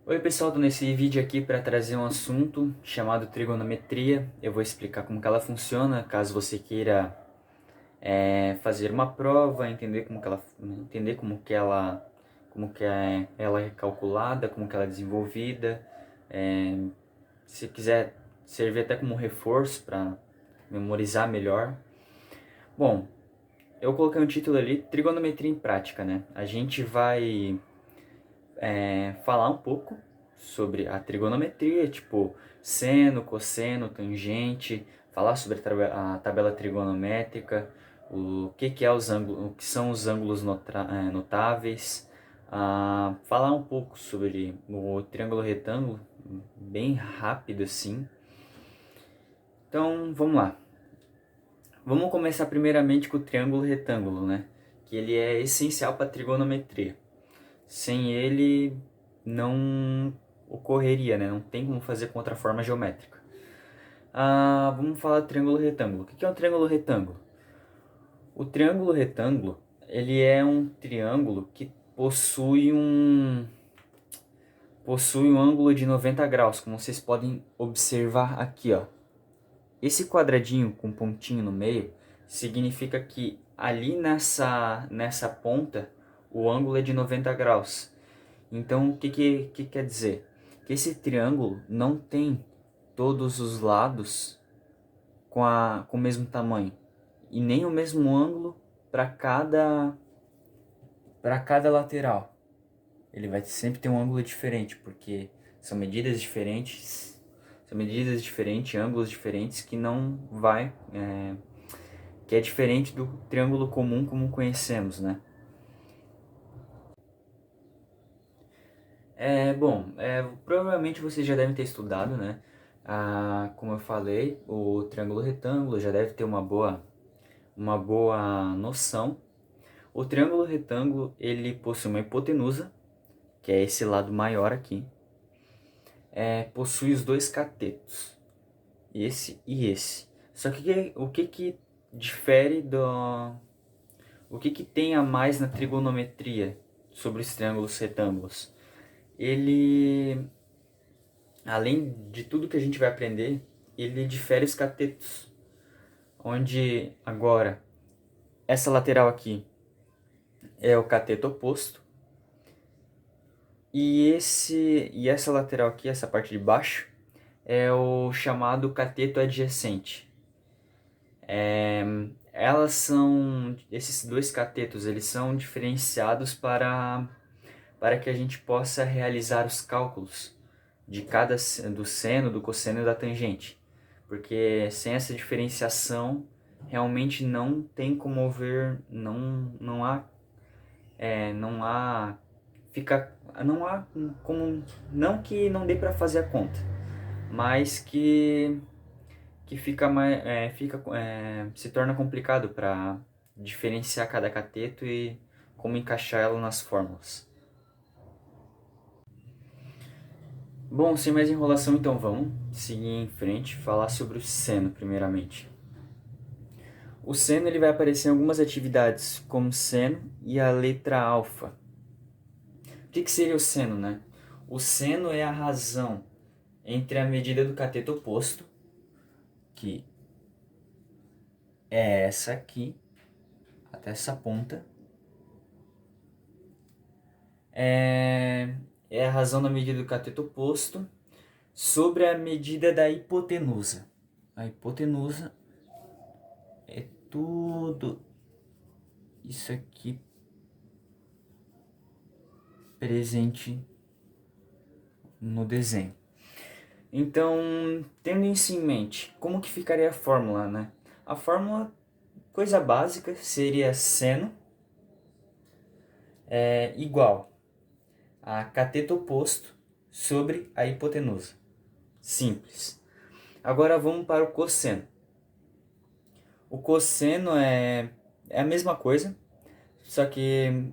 Oi pessoal, tô nesse vídeo aqui para trazer um assunto chamado trigonometria. Eu vou explicar como que ela funciona, caso você queira fazer uma prova, entender como que ela é calculada, como que ela é desenvolvida. É, Se quiser servir até como reforço para memorizar melhor. Bom, eu coloquei um título ali, trigonometria em prática, né? A gente vai falar um pouco sobre a trigonometria, tipo seno, cosseno, tangente, falar sobre a tabela trigonométrica, o que é os ângulos, o que são os ângulos notáveis, falar um pouco sobre o triângulo retângulo, bem rápido assim. Então, vamos lá. Vamos começar primeiramente com o triângulo retângulo, né? Que ele é essencial para a trigonometria. Sem ele, não ocorreria, né? Não tem como fazer com outra forma geométrica. Vamos falar do triângulo retângulo. O que é um triângulo retângulo? O triângulo retângulo, ele é um triângulo que possui um ângulo de 90 graus, como vocês podem observar aqui, ó. Esse quadradinho com pontinho no meio significa que ali nessa ponta o ângulo é de 90 graus. Então, o que quer dizer? Que esse triângulo não tem todos os lados com o mesmo tamanho e nem o mesmo ângulo para cada lateral. Ele vai sempre ter um ângulo diferente, porque são medidas diferentes, ângulos diferentes que não vai, que é diferente do triângulo comum como conhecemos, né? Bom, provavelmente vocês já devem ter estudado, né? Como eu falei, o triângulo retângulo já deve ter uma boa noção. O triângulo retângulo, ele possui uma hipotenusa, que é esse lado maior aqui. Possui os dois catetos, esse e esse. Só que o que difere o que tem a mais na trigonometria sobre os triângulos retângulos? Ele, além de tudo que a gente vai aprender, ele difere os catetos, onde agora essa lateral aqui é o cateto oposto e essa lateral aqui, essa parte de baixo, é o chamado cateto adjacente. Esses dois catetos, eles são diferenciados para que a gente possa realizar os cálculos do seno, do cosseno e da tangente. Porque sem essa diferenciação, realmente não tem como haver, não há, não há como, não que não dê para fazer a conta, mas que se torna complicado para diferenciar cada cateto e como encaixar ela nas fórmulas. Bom, sem mais enrolação, então vamos seguir em frente, falar sobre o seno primeiramente. O seno ele vai aparecer em algumas atividades, como seno e a letra alfa. O que seria o seno, né? O seno é a razão entre a medida do cateto oposto, que é essa aqui, até essa ponta. É a razão da medida do cateto oposto sobre a medida da hipotenusa. A hipotenusa é tudo isso aqui presente no desenho. Então, tendo isso em mente, como que ficaria a fórmula, né? A fórmula, coisa básica, seria seno igual a cateto oposto sobre a hipotenusa. Simples. Agora vamos para o cosseno. O cosseno é a mesma coisa, só que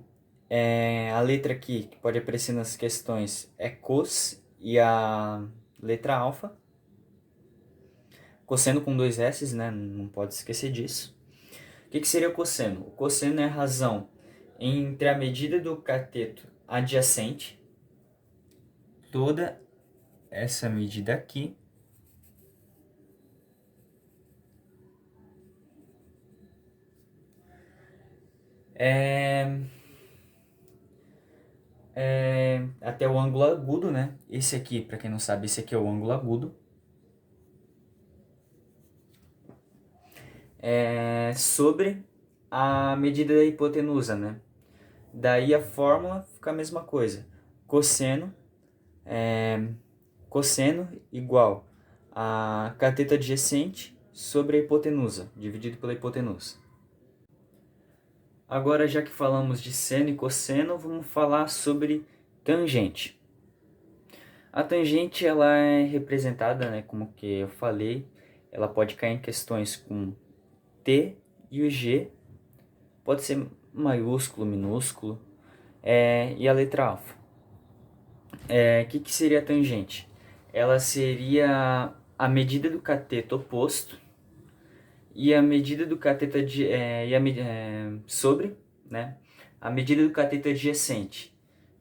a letra aqui, que pode aparecer nas questões, é cos e a letra alfa. Cosseno com dois S, né? Não pode esquecer disso. O que seria o cosseno? O cosseno é a razão entre a medida do cateto adjacente toda essa medida aqui até o ângulo agudo, né? Esse aqui, para quem não sabe, esse aqui é o ângulo agudo. Sobre a medida da hipotenusa, né? Daí a fórmula fica a mesma coisa. Cosseno, cosseno igual a cateto adjacente sobre a hipotenusa, dividido pela hipotenusa. Agora, já que falamos de seno e cosseno, vamos falar sobre tangente. A tangente ela é representada, né, como que eu falei, ela pode cair em questões com T e o G, pode ser maiúsculo, minúsculo, e a letra alfa. Que seria a tangente? Ela seria a medida do cateto oposto e a medida do cateto sobre, né, a medida do cateto adjacente,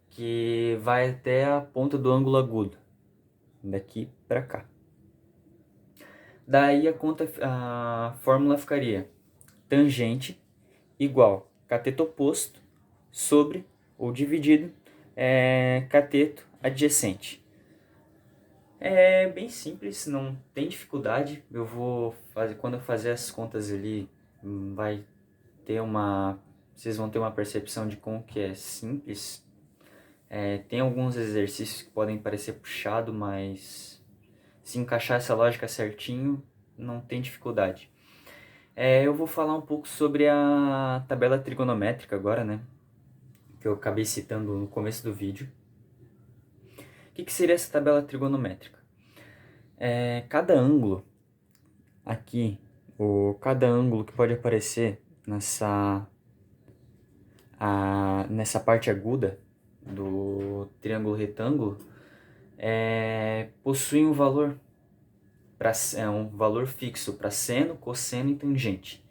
que vai até a ponta do ângulo agudo, daqui para cá. Daí a fórmula ficaria tangente igual cateto oposto sobre ou dividido cateto adjacente. É bem simples, não tem dificuldade. Eu vou fazer, quando eu fazer as contas ali, vai ter vocês vão ter uma percepção de como que é simples. Tem alguns exercícios que podem parecer puxado, mas se encaixar essa lógica certinho, não tem dificuldade. Eu vou falar um pouco sobre a tabela trigonométrica agora, né? Que eu acabei citando no começo do vídeo. O que seria essa tabela trigonométrica? Cada ângulo aqui, cada ângulo que pode aparecer nessa parte aguda do triângulo retângulo, possui um valor um valor fixo para seno, cosseno e tangente.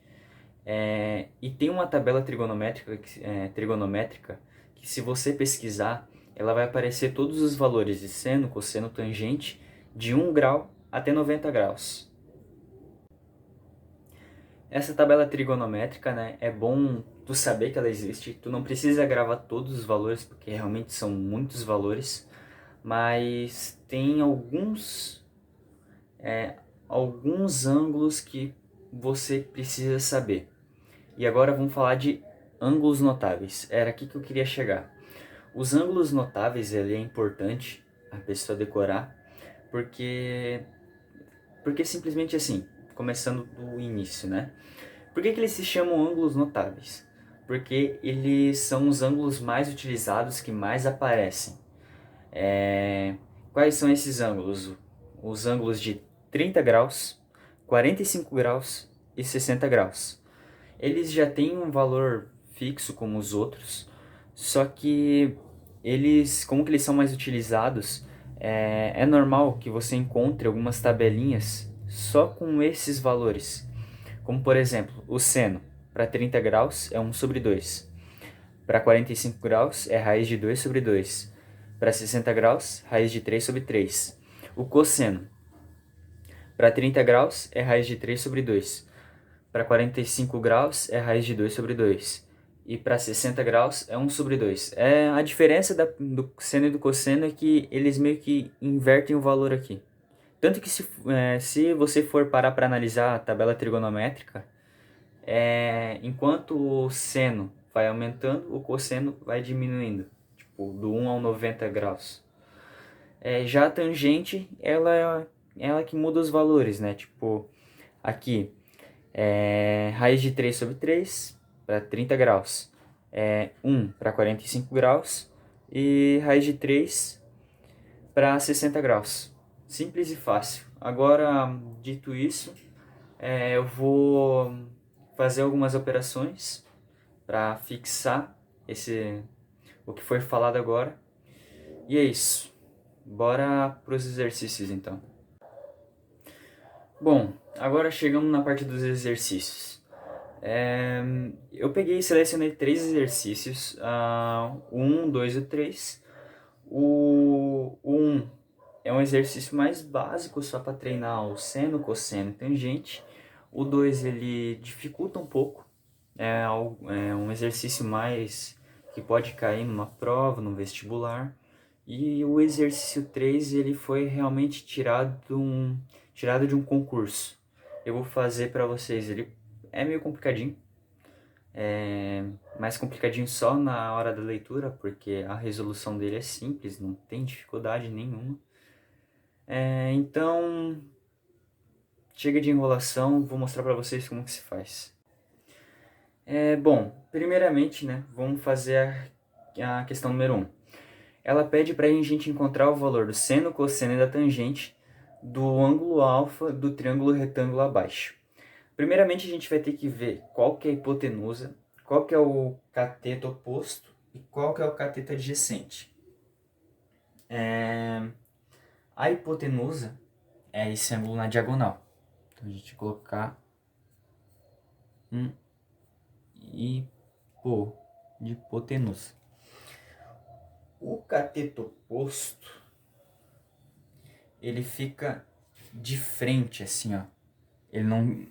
E tem uma tabela trigonométrica que, se você pesquisar, ela vai aparecer todos os valores de seno, cosseno, tangente de 1 grau até 90 graus. Essa tabela trigonométrica, né, é bom tu saber que ela existe. Tu não precisa gravar todos os valores, porque realmente são muitos valores, mas tem alguns ângulos que você precisa saber. E agora vamos falar de ângulos notáveis. Era aqui que eu queria chegar. Os ângulos notáveis, ele é importante a pessoa decorar, porque simplesmente assim, começando do início, né? Por que eles se chamam ângulos notáveis? Porque eles são os ângulos mais utilizados, que mais aparecem. Quais são esses ângulos? Os ângulos de 30 graus, 45 graus e 60 graus. Eles já têm um valor fixo como os outros, só que como que eles são mais utilizados, é normal que você encontre algumas tabelinhas só com esses valores. Como, por exemplo, o seno para 30 graus é 1 sobre 2. Para 45 graus é raiz de 2 sobre 2. Para 60 graus, raiz de 3 sobre 3. O cosseno para 30 graus é raiz de 3 sobre 2. Para 45 graus é raiz de 2 sobre 2. E para 60 graus é 1 sobre 2. A diferença do seno e do cosseno é que eles meio que invertem o valor aqui. Tanto que se você for parar para analisar a tabela trigonométrica, enquanto o seno vai aumentando, o cosseno vai diminuindo, tipo, do 1 ao 90 graus. Já a tangente, ela que muda os valores, né? Tipo, aqui, raiz de 3 sobre 3 para 30 graus, 1 para 45 graus e raiz de 3 para 60 graus. Simples e fácil. Agora, dito isso, eu vou fazer algumas operações para fixar o que foi falado agora. E é isso. Bora para os exercícios então. Bom, agora chegamos na parte dos exercícios. Eu peguei e selecionei 3 exercícios, o 1, 2 e o 3. o 1 é um exercício mais básico só para treinar o seno, cosseno e tangente. O 2 ele dificulta um pouco, é um exercício mais que pode cair numa prova, num vestibular. E o exercício 3 ele foi realmente tirado de um concurso. Eu vou fazer para vocês, ele é meio complicadinho, mais complicadinho só na hora da leitura, porque a resolução dele é simples, não tem dificuldade nenhuma. Então, chega de enrolação, vou mostrar para vocês como que se faz. Bom, primeiramente, né, vamos fazer a questão número 1. Ela pede para a gente encontrar o valor do seno, cosseno e da tangente do ângulo alfa do triângulo retângulo abaixo. Primeiramente, a gente vai ter que ver qual que é a hipotenusa, qual que é o cateto oposto e qual que é o cateto adjacente. A hipotenusa é esse ângulo na diagonal. Então, a gente vai colocar de hipotenusa. O cateto oposto, ele fica de frente, assim, ó. Ele não...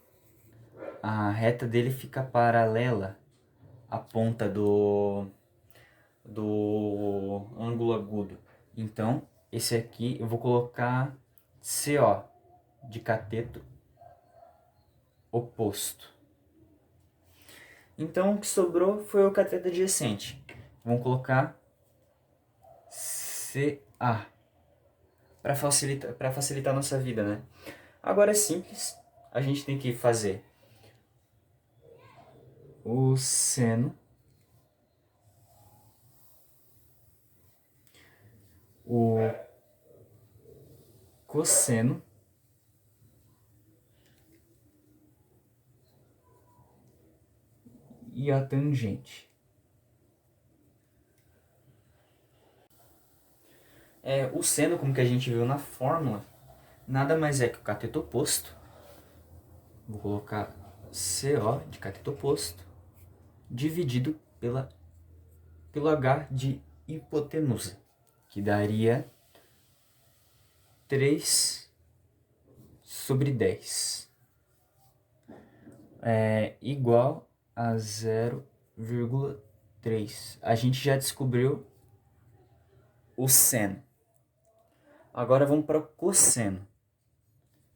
A reta dele fica paralela à ponta do ângulo agudo. Então, esse aqui eu vou colocar CO, de cateto oposto. Então, o que sobrou foi o cateto adjacente. Vamos colocar CA, para facilitar a nossa vida, né? Agora é simples, a gente tem que fazer o seno, o cosseno e a tangente. O seno, como que a gente viu na fórmula, nada mais é que o cateto oposto. Vou colocar CO de cateto oposto dividido pelo H de hipotenusa, que daria 3/10. Igual a 0,3. A gente já descobriu o seno. Agora vamos para o cosseno.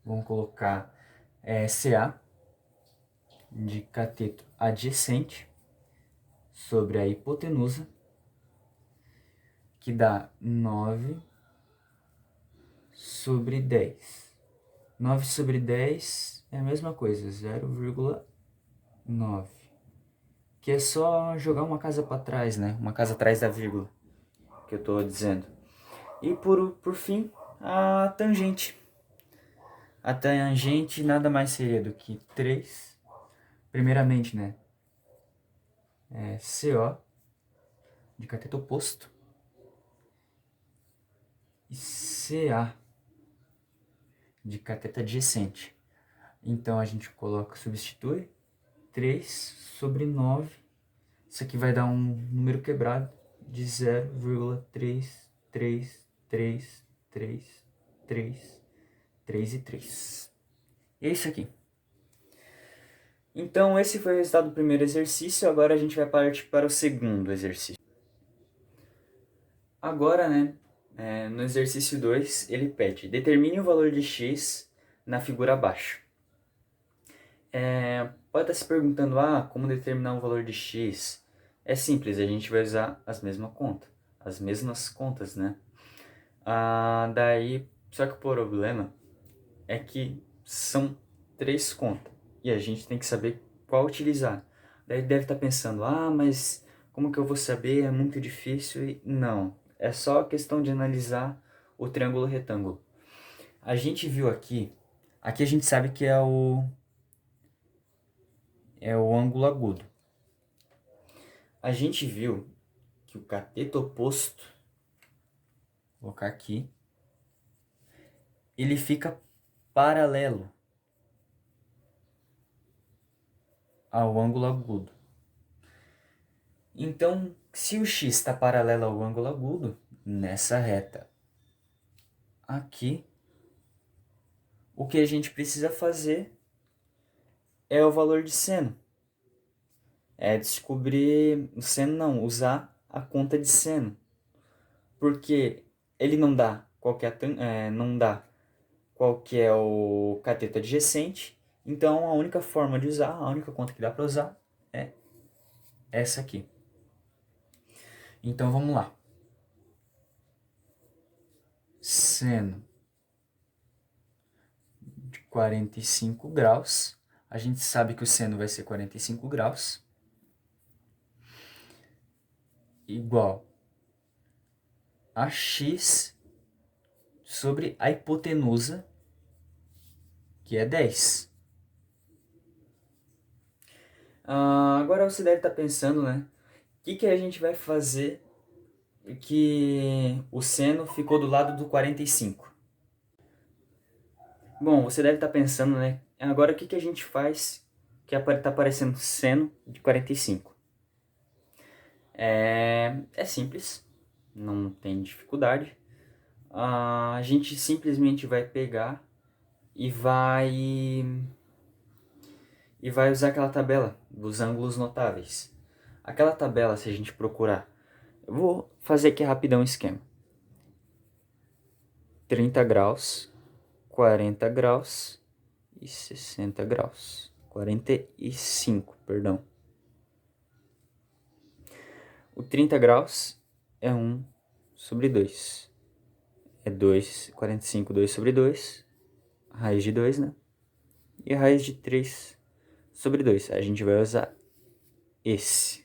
Vamos colocar CA de cateto adjacente sobre a hipotenusa, que dá 9/10. 9/10 é a mesma coisa, 0,9. Que é só jogar uma casa para trás, né? Uma casa atrás da vírgula, que eu estou dizendo. E por fim, a tangente. A tangente nada mais seria do que 3. Primeiramente, né? CO de cateto oposto e CA de cateto adjacente. Então a gente substitui 3/9. Isso aqui vai dar um número quebrado de 0,3333333 É isso aqui. Então esse foi o resultado do primeiro exercício. Agora a gente vai partir para o segundo exercício. Agora, né, no exercício 2, ele pede: determine o valor de x na figura abaixo. Pode estar se perguntando, como determinar o valor de x? É simples, a gente vai usar as mesmas contas, né? Só que o problema é que são 3 contas e a gente tem que saber qual utilizar. Daí deve estar pensando, mas como que eu vou saber? É muito difícil. E não, é só questão de analisar o triângulo retângulo. A gente viu aqui a gente sabe que é o ângulo agudo. A gente viu que o cateto oposto, vou colocar aqui, ele fica paralelo ao ângulo agudo. Então, se o x está paralelo ao ângulo agudo, nessa reta aqui, o que a gente precisa fazer é o valor de seno. É descobrir o seno, não, usar a conta de seno. Porque ele não dá não dá qual que é o cateto adjacente. Então a única forma de usar, a única conta que dá para usar é essa aqui. Então vamos lá. Seno de 45 graus. A gente sabe que o seno vai ser 45 graus. Igual a x sobre a hipotenusa, que é 10. Agora você deve estar pensando, né? O que a gente vai fazer que o seno ficou do lado do 45? Bom, você deve estar pensando, né? Agora o que a gente faz que está aparecendo seno de 45? É simples, não tem dificuldade. A gente simplesmente vai pegar e vai usar aquela tabela dos ângulos notáveis. Aquela tabela, se a gente procurar, eu vou fazer aqui rapidão o esquema. 30 graus, 40 graus e 60 graus. 45, perdão. O 30 graus é 1 sobre 2. É 2, 45, 2 sobre 2. Raiz de 2, né? E a raiz de 3 sobre 2. A gente vai usar esse.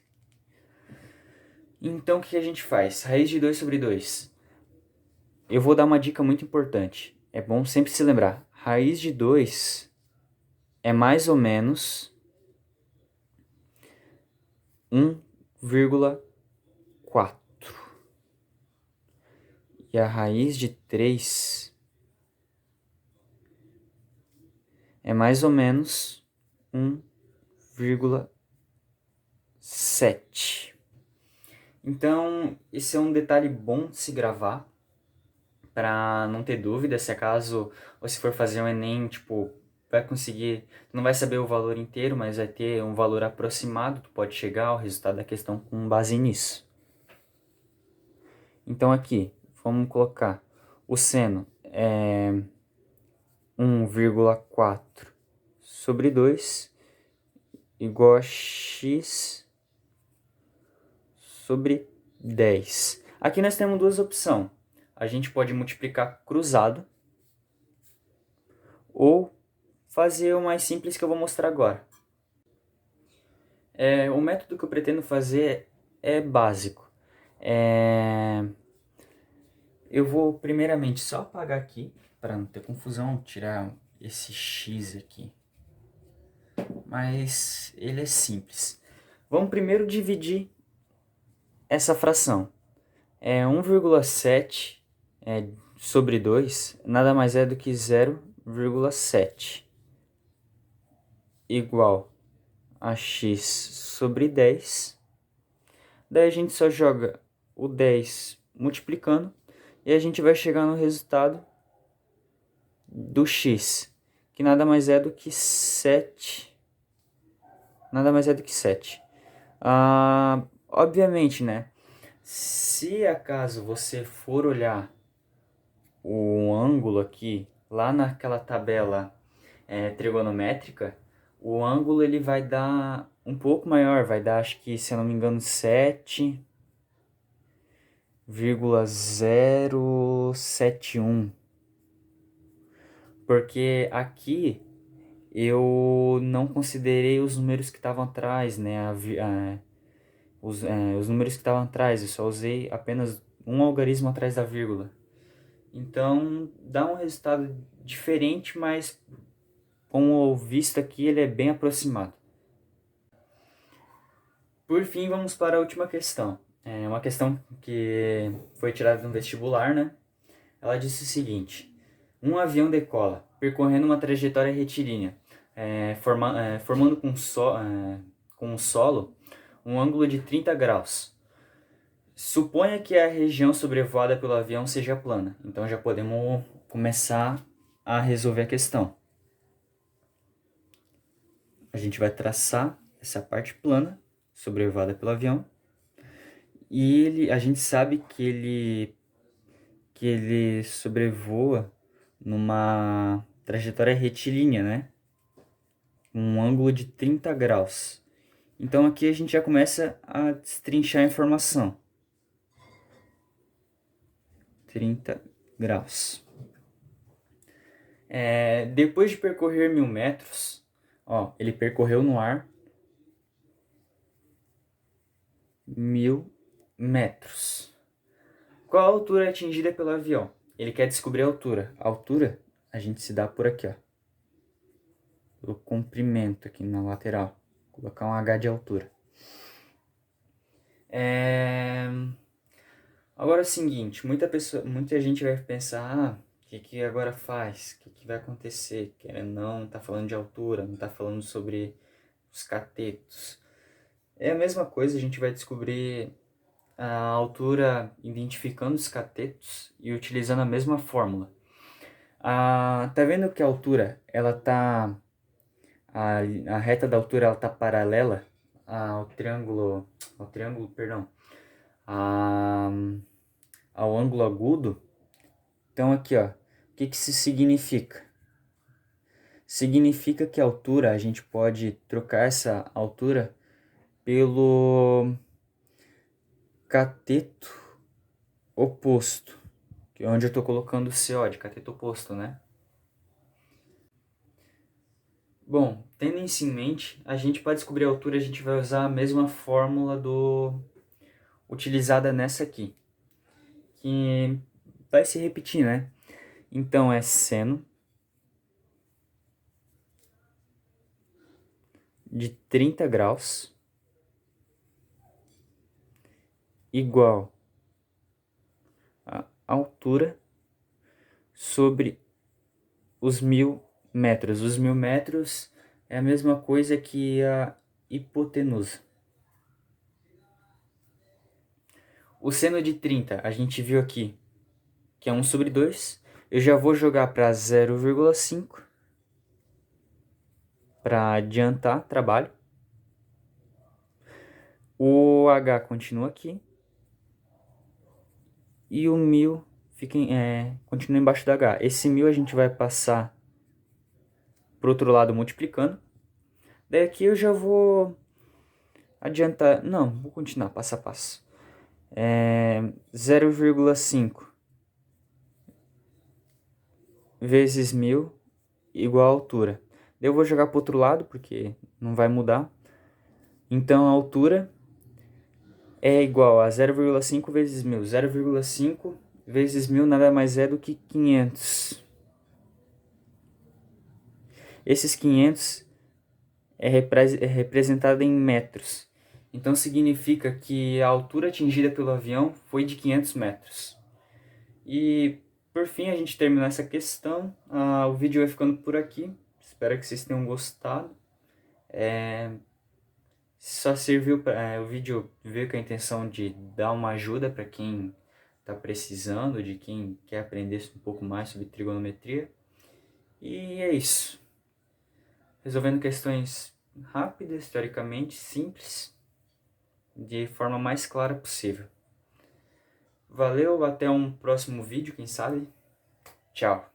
Então, o que a gente faz? Raiz de 2 sobre 2. Eu vou dar uma dica muito importante. É bom sempre se lembrar. Raiz de 2 é mais ou menos 1,4. E a raiz de 3 é mais ou menos 1,7. Então, esse é um detalhe bom de se gravar, para não ter dúvida, se acaso você for fazer um Enem, tipo, vai conseguir, não vai saber o valor inteiro, mas vai ter um valor aproximado, tu pode chegar ao resultado da questão com base nisso. Então aqui, vamos colocar o seno é 1,4 sobre 2 igual a x sobre 10. Aqui nós temos duas opções. A gente pode multiplicar cruzado ou fazer o mais simples que eu vou mostrar agora. O método que eu pretendo fazer é básico. Eu vou primeiramente só apagar aqui, para não ter confusão, tirar esse x aqui. Mas ele é simples. Vamos primeiro dividir essa fração. 1,7 sobre 2 nada mais é do que 0,7 igual a x sobre 10. Daí a gente só joga o 10 multiplicando e a gente vai chegar no resultado do x, que nada mais é do que 7. Nada mais é do que 7. Obviamente, né? Se acaso você for olhar o ângulo aqui, lá naquela tabela trigonométrica, o ângulo ele vai dar um pouco maior, vai dar, acho que, se eu não me engano, 7,071. Porque aqui eu não considerei os números que estavam atrás, né? Os números que estavam atrás, eu só usei apenas um algarismo atrás da vírgula. Então dá um resultado diferente, mas como visto aqui, ele é bem aproximado. Por fim, vamos para a última questão. É uma questão que foi tirada no vestibular, né? Ela disse o seguinte: um avião decola, percorrendo uma trajetória retilínea, formando com o solo um ângulo de 30 graus. Suponha que a região sobrevoada pelo avião seja plana. Então já podemos começar a resolver a questão. A gente vai traçar essa parte plana sobrevoada pelo avião. E a gente sabe que ele sobrevoa numa trajetória retilínea, né? Um ângulo de 30 graus. Então aqui a gente já começa a destrinchar a informação. 30 graus. Depois de percorrer 1000 metros, ó, ele percorreu no ar 1000 metros. Qual a altura atingida pelo avião? Ele quer descobrir a altura. A altura a gente se dá por aqui, ó. O comprimento aqui na lateral. Vou colocar um H de altura. Agora é o seguinte, muita gente vai pensar, o que agora faz? O que vai acontecer? Querendo não tá falando de altura, não tá falando sobre os catetos. É a mesma coisa, a gente vai descobrir a altura identificando os catetos e utilizando a mesma fórmula. Tá vendo que a altura, ela tá... A reta da altura, ela tá paralela ao triângulo... perdão. Ao ângulo agudo. Então aqui, ó, o que isso significa? Significa que a altura, a gente pode trocar essa altura pelo cateto oposto, que é onde eu estou colocando o CO de cateto oposto, né? Bom, tendo isso em mente, a gente para descobrir a altura, a gente vai usar a mesma fórmula utilizada nessa aqui, que vai se repetir, né? Então é seno de 30 graus igual a altura sobre os 1000 metros. Os 1000 metros é a mesma coisa que a hipotenusa. O seno de 30, a gente viu aqui que é 1 sobre 2. Eu já vou jogar para 0,5 para adiantar trabalho. O H continua aqui. E o 1000 continua embaixo do H. Esse 1000 a gente vai passar para o outro lado multiplicando. Daí aqui eu já vou adiantar. Não, vou continuar passo a passo. 0,5 vezes 1000 igual a altura. Daí eu vou jogar para o outro lado, porque não vai mudar. Então a altura é igual a 0,5 vezes 1000. 0,5 vezes 1000 nada mais é do que 500. Esses 500 é representado em metros. Então significa que a altura atingida pelo avião foi de 500 metros. E por fim a gente terminou essa questão. O vídeo vai ficando por aqui. Espero que vocês tenham gostado. Só serviu para o vídeo veio com a intenção de dar uma ajuda para quem está precisando, de quem quer aprender um pouco mais sobre trigonometria. E é isso. Resolvendo questões rápidas, teoricamente simples, de forma mais clara possível. Valeu, até um próximo vídeo, quem sabe. Tchau.